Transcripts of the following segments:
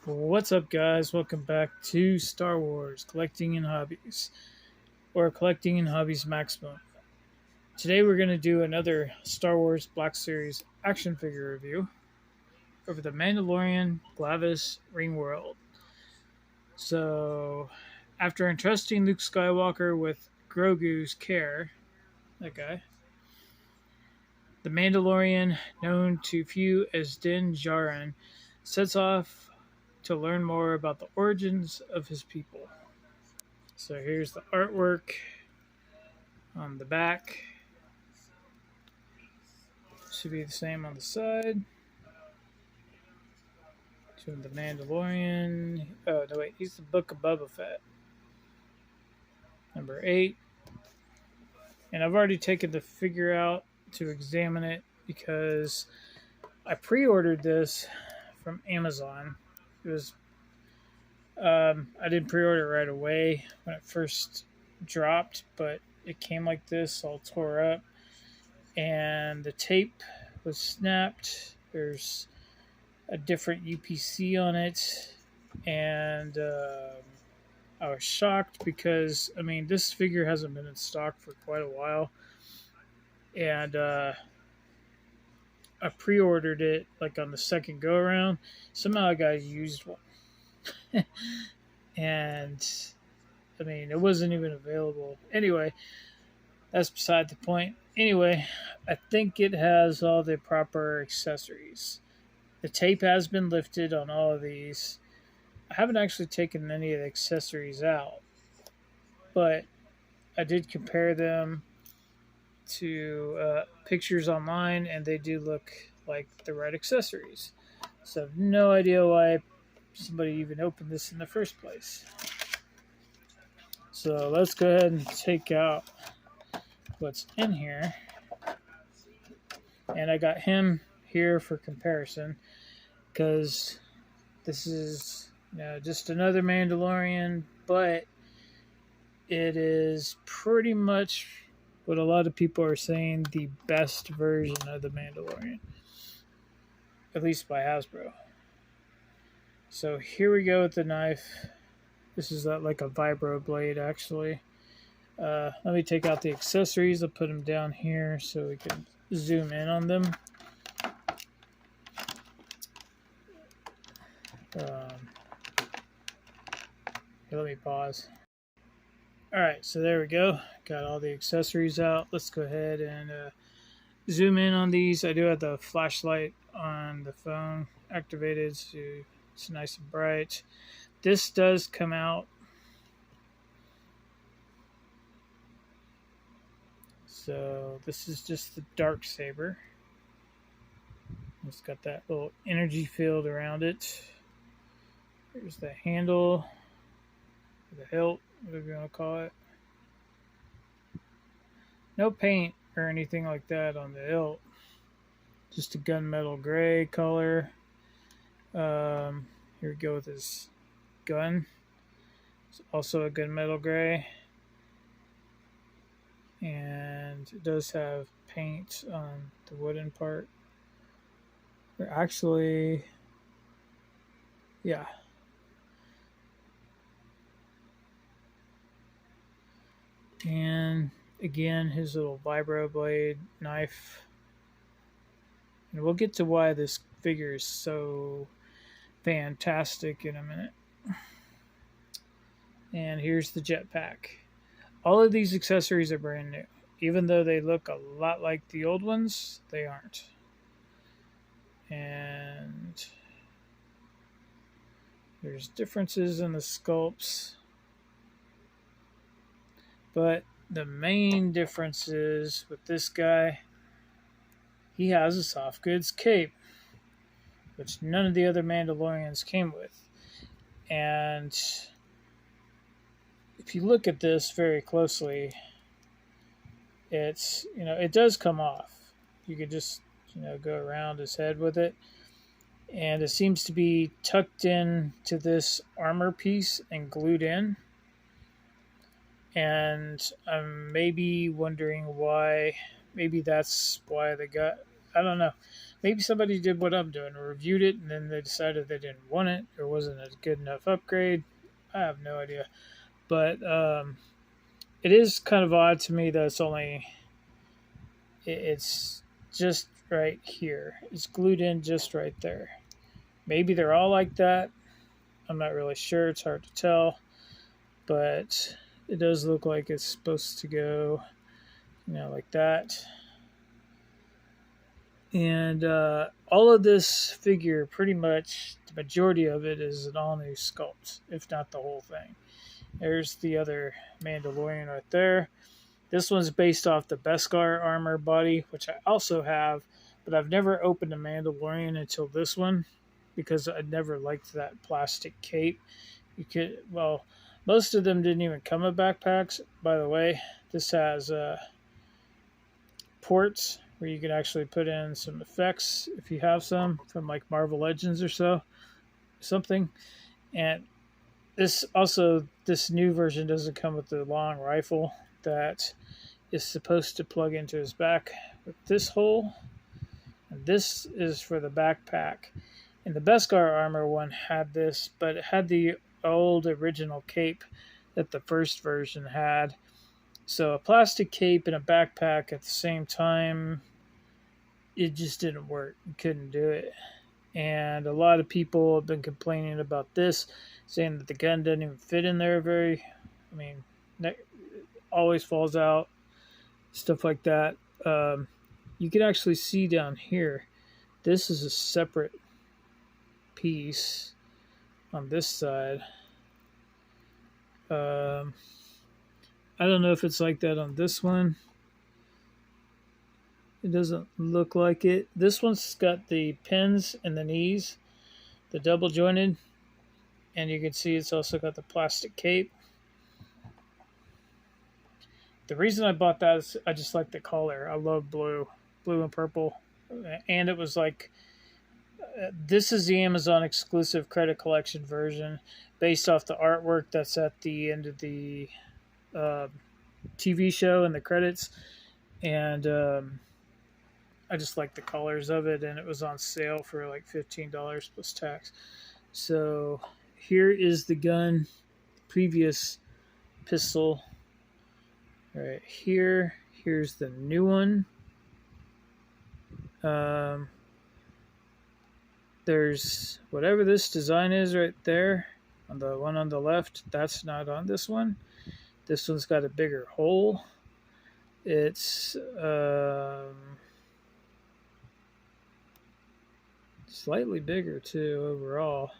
What's up, guys? Welcome back to Star Wars Collecting and Hobbies, or Collecting and Hobbies Maximum. Today, we're going to do another Star Wars Black Series action figure review over the Mandalorian Glavis Ring World. So, after entrusting Luke Skywalker with Grogu's care, that guy, the Mandalorian, known to few as Din Djarin, sets off to learn more about the origins of his people. So here's the artwork on the back. Should be the same on the side. To the Mandalorian. Oh, no, wait. He's the Book of Boba Fett. Number 8. And I've already taken the figure out to examine it because I pre-ordered this from Amazon. It was I didn't pre-order it right away when it first dropped, but it came like this, all tore up, and the tape was snapped. There's a different UPC on it, and I was shocked because this figure hasn't been in stock for quite a while, and I pre-ordered it like on the second go around. Somehow I got a used one. And it wasn't even available. Anyway, that's beside the point. Anyway, I think it has all the proper accessories. The tape has been lifted on all of these. I haven't actually taken any of the accessories out, but I did compare them to pictures online, and they do look like the right accessories. So I have no idea why somebody even opened this in the first place. So let's go ahead and take out what's in here. And I got him here for comparison because this is just another Mandalorian, but it is pretty much what a lot of people are saying the best version of the Mandalorian, at least by Hasbro. So here we go with the knife. This is like a vibro blade, actually. Let me take out the accessories. I'll put them down here so we can zoom in on them. Here, let me pause. Alright, so there we go. Got all the accessories out. Let's go ahead and zoom in on these. I do have the flashlight on the phone activated, so it's nice and bright. This does come out. So this is just the dark saber. It's got that little energy field around it. Here's the handle, the hilt, whatever you want to call it. No paint or anything like that on the hilt. Just a gunmetal gray color. Here we go with this gun. It's also a gunmetal gray. And it does have paint on the wooden part. Or actually, yeah. And again, his little vibro blade knife. And we'll get to why this figure is so fantastic in a minute. And here's the jetpack. All of these accessories are brand new. Even though they look a lot like the old ones, they aren't. And there's differences in the sculpts. But the main difference is with this guy, he has a soft goods cape, which none of the other Mandalorians came with. And if you look at this very closely, it's, it does come off. You could just, go around his head with it. And it seems to be tucked in to this armor piece and glued in. And I'm maybe wondering why, maybe that's why they got I don't know. Maybe somebody did what I'm doing, reviewed it, and then they decided they didn't want it or wasn't a good enough upgrade. I have no idea. But it is kind of odd to me that it's just right here. It's glued in just right there. Maybe they're all like that. I'm not really sure. It's hard to tell. But it does look like it's supposed to go, like that. And all of this figure, pretty much the majority of it is an all new sculpt, if not the whole thing. There's the other Mandalorian right there. This one's based off the Beskar armor body, which I also have, but I've never opened a Mandalorian until this one because I never liked that plastic cape. Most of them didn't even come in backpacks. By the way, this has ports where you can actually put in some effects if you have some from like Marvel Legends or something. And this new version doesn't come with the long rifle that is supposed to plug into his back with this hole. And this is for the backpack. And the Beskar armor one had this, but it had the old original cape that the first version had. So a plastic cape and a backpack at the same time, it just didn't work. You couldn't do it. And a lot of people have been complaining about this, saying that the gun doesn't even fit in there it always falls out, stuff like that. You can actually see down here, this is a separate piece on this side. I don't know if it's like that on this one. It doesn't look like it. This one's got the pins and the knees, the double jointed, and you can see it's also got the plastic cape. The reason I bought that is I just like the color. I love blue and purple, and it was like, this is the Amazon exclusive credit collection version based off the artwork that's at the end of the TV show and the credits, and I just like the colors of it, and it was on sale for like $15 plus tax. So here is the gun, previous pistol right here. Here's the new one. There's whatever this design is right there on the one on the left. That's not on this one. This one's got a bigger hole. It's slightly bigger too overall.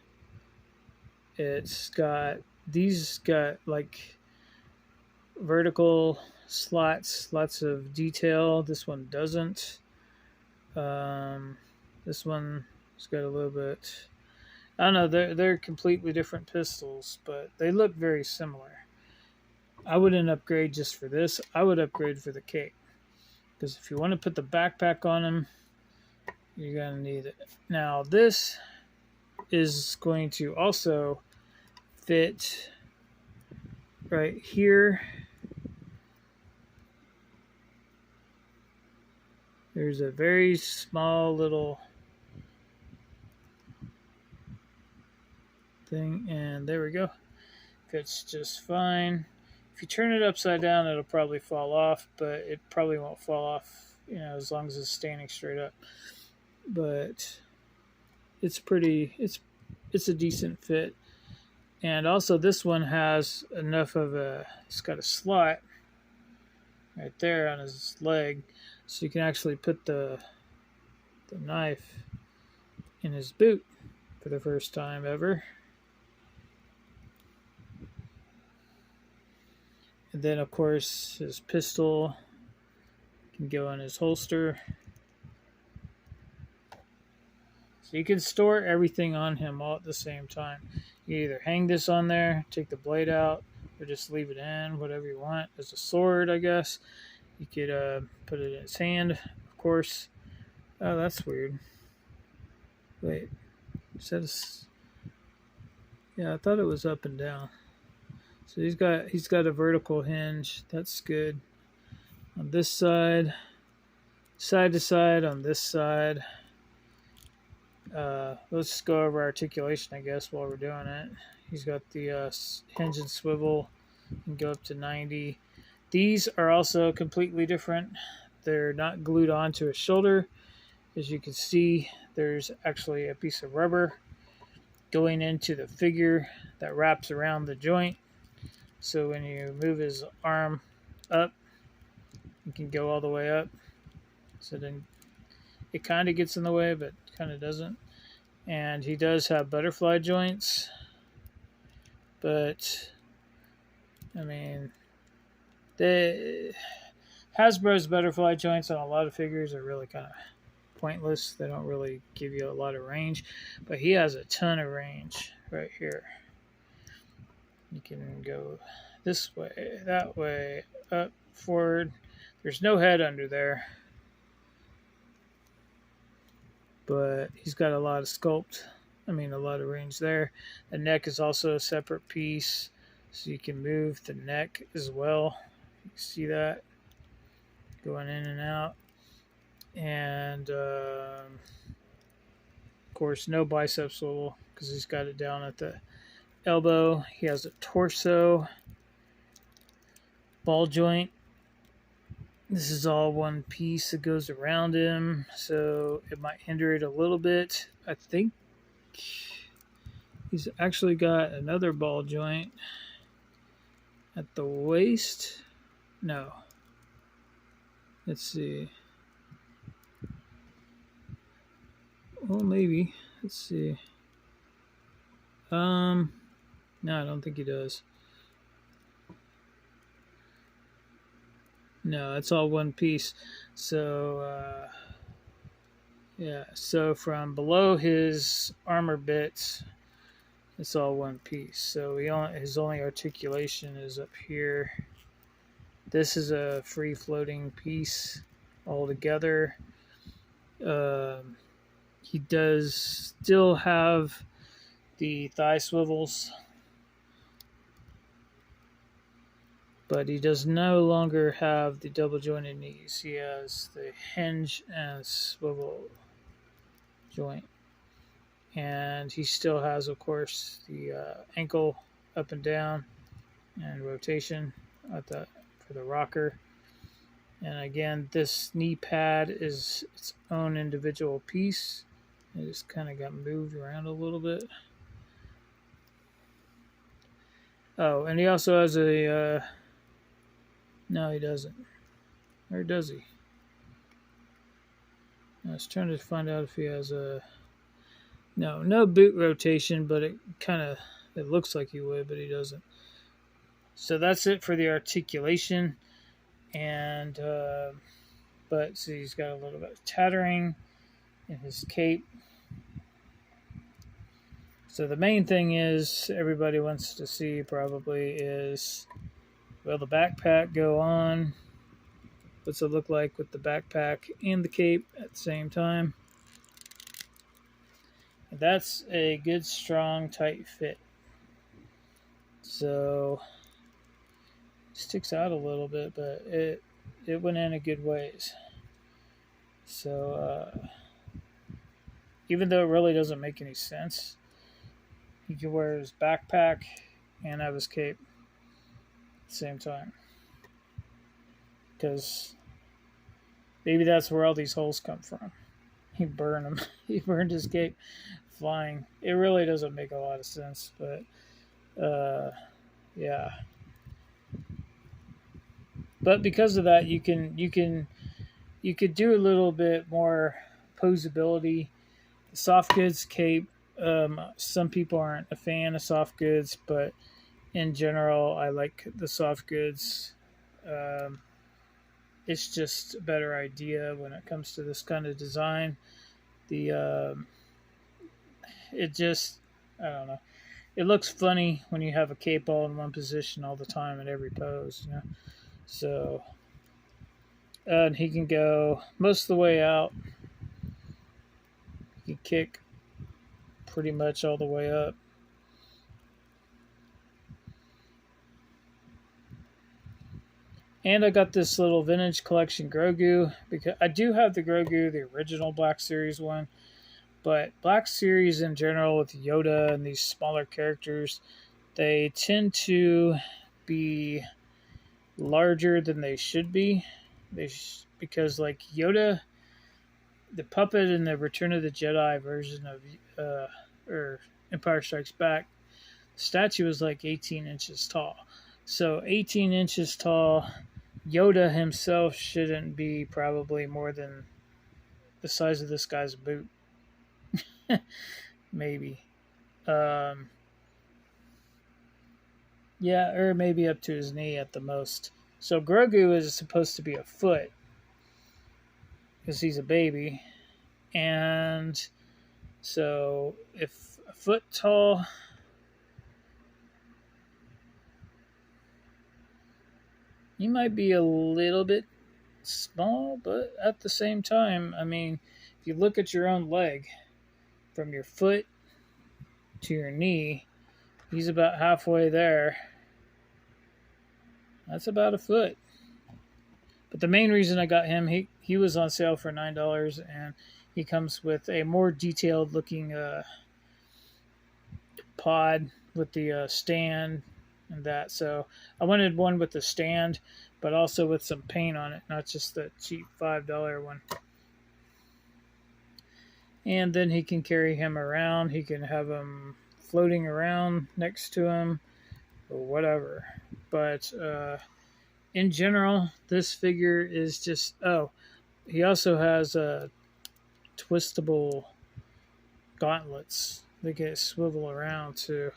These got like vertical slots, lots of detail. This one doesn't. This one's got a little bit, I don't know, they're completely different pistols, but they look very similar. I wouldn't upgrade just for this. I would upgrade for the cape, because if you want to put the backpack on them, you're going to need it. Now this is going to also fit right here. There's a very small little thing, and there we go. Fits just fine. If you turn it upside down, it'll probably fall off, but it probably won't fall off, as long as it's standing straight up. But it's a decent fit. And also this one has enough of it's got a slot right there on his leg, so you can actually put the knife in his boot for the first time ever. And then of course his pistol can go in his holster. So you can store everything on him all at the same time. You either hang this on there, take the blade out, or just leave it in, whatever you want. As a sword, I guess. You could put it in his hand, of course. Oh, that's weird. Wait. Yeah, I thought it was up and down. So he's got a vertical hinge. That's good. On this side, side to side on this side. Let's go over articulation, I guess, while we're doing it. He's got the hinge and swivel and go up to 90. These are also completely different. They're not glued onto his shoulder. As you can see, there's actually a piece of rubber going into the figure that wraps around the joint. So when you move his arm up, you can go all the way up. So then it kind of gets in the way, but kind of doesn't. And he does have butterfly joints. But, I mean, Hasbro's butterfly joints on a lot of figures are really kind of pointless. They don't really give you a lot of range, but he has a ton of range right here. You can go this way, that way, up, forward. There's no head under there, but he's got a lot of sculpt. I mean, a lot of range there. The neck is also a separate piece, so you can move the neck as well. You see that going in and out. And of course, no bicep swivel because he's got it down at the elbow. He has a torso ball joint. This is all one piece that goes around him, so it might hinder it a little bit. I think he's actually got another ball joint at the waist. No. Let's see. Well, maybe. Let's see. No, I don't think he does. No, it's all one piece. So, yeah. So from below his armor bits, it's all one piece. So his only articulation is up here. This is a free-floating piece altogether. He does still have the thigh swivels, but he does no longer have the double jointed knees. He has the hinge and swivel joint. And he still has, of course, the ankle up and down and rotation for the rocker. And again, this knee pad is its own individual piece. It just kind of got moved around a little bit. Oh, and he also has a... no, he doesn't. Or does he? I was trying to find out if he has a... No boot rotation, but it looks like he would, but he doesn't. So that's it for the articulation. And, but see, he's got a little bit of tattering in his cape. So the main thing is everybody wants to see probably is, will the backpack go on? What's it look like with the backpack and the cape at the same time? And that's a good, strong, tight fit. So it sticks out a little bit, but it went in a good ways. So even though it really doesn't make any sense, he can wear his backpack and have his cape at the same time. Because maybe that's where all these holes come from. He burned them. He burned his cape flying. It really doesn't make a lot of sense, but yeah. But because of that, you could do a little bit more posability. The soft goods cape. Some people aren't a fan of soft goods, but in general, I like the soft goods. It's just a better idea when it comes to this kind of design. I don't know. It looks funny when you have a cape all in one position all the time in every pose, you know. So, and he can go most of the way out. He can kick pretty much all the way up. And I got this little vintage collection Grogu, because I do have the Grogu, the original Black Series one. But Black Series in general, with Yoda and these smaller characters, they tend to be larger than they should be. Because like Yoda, the puppet in the Return of the Jedi version of or Empire Strikes Back, the statue was like 18 inches tall. So 18 inches tall, Yoda himself shouldn't be probably more than the size of this guy's boot. Maybe. Um, yeah, or maybe up to his knee at the most. So Grogu is supposed to be a foot because he's a baby. And so if a foot tall, he might be a little bit small, but at the same time, I mean, if you look at your own leg from your foot to your knee, he's about halfway there. That's about a foot. But the main reason I got him, he was on sale for $9, and he comes with a more detailed looking pod with the stand and that. So I wanted one with the stand, but also with some paint on it, not just the cheap $5 one. And then he can carry him around. He can have him floating around next to him or whatever. But in general, this figure is just... Oh, he also has twistable gauntlets. They can swivel around too.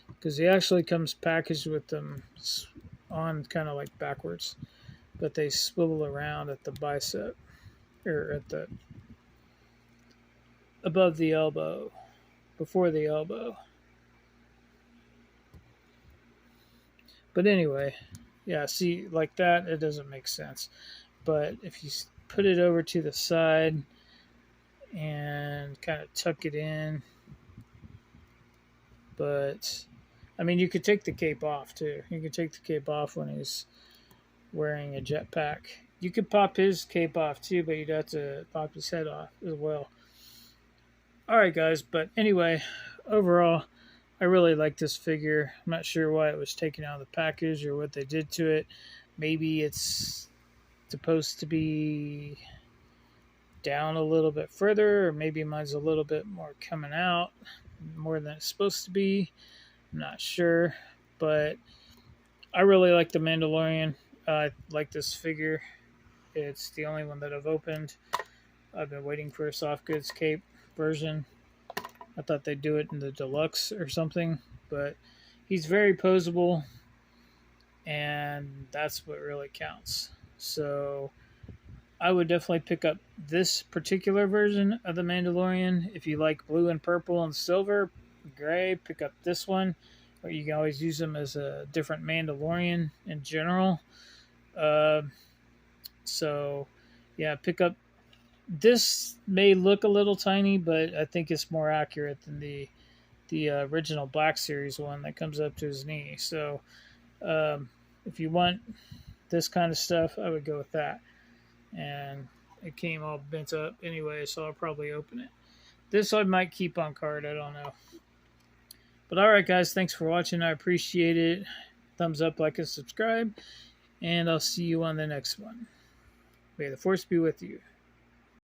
Because he actually comes packaged with them on kind of like backwards. But they swivel around at the bicep. Or at the... above the elbow. Before the elbow. But anyway, yeah, see, like that, it doesn't make sense. But if you put it over to the side and kind of tuck it in, but, I mean, you could take the cape off, too. You could take the cape off when he's wearing a jetpack. You could pop his cape off, too, but you'd have to pop his head off as well. Alright, guys, but anyway, overall, I really like this figure. I'm not sure why it was taken out of the package or what they did to it. Maybe it's supposed to be down a little bit further, or maybe mine's a little bit more coming out, more than it's supposed to be. I'm not sure, but I really like the Mandalorian. I like this figure. It's the only one that I've opened. I've been waiting for a soft goods cape version. I thought they'd do it in the deluxe or something, but he's very poseable, and that's what really counts. So I would definitely pick up this particular version of the Mandalorian. If you like blue and purple and silver, gray, pick up this one. Or you can always use them as a different Mandalorian in general. So yeah, pick up. This may look a little tiny, but I think it's more accurate than the original Black Series one that comes up to his knee. So if you want this kind of stuff, I would go with that. And it came all bent up anyway, so I'll probably open it. This I might keep on card, I don't know. But alright, guys, thanks for watching. I appreciate it. Thumbs up, like, and subscribe. And I'll see you on the next one. May the Force be with you.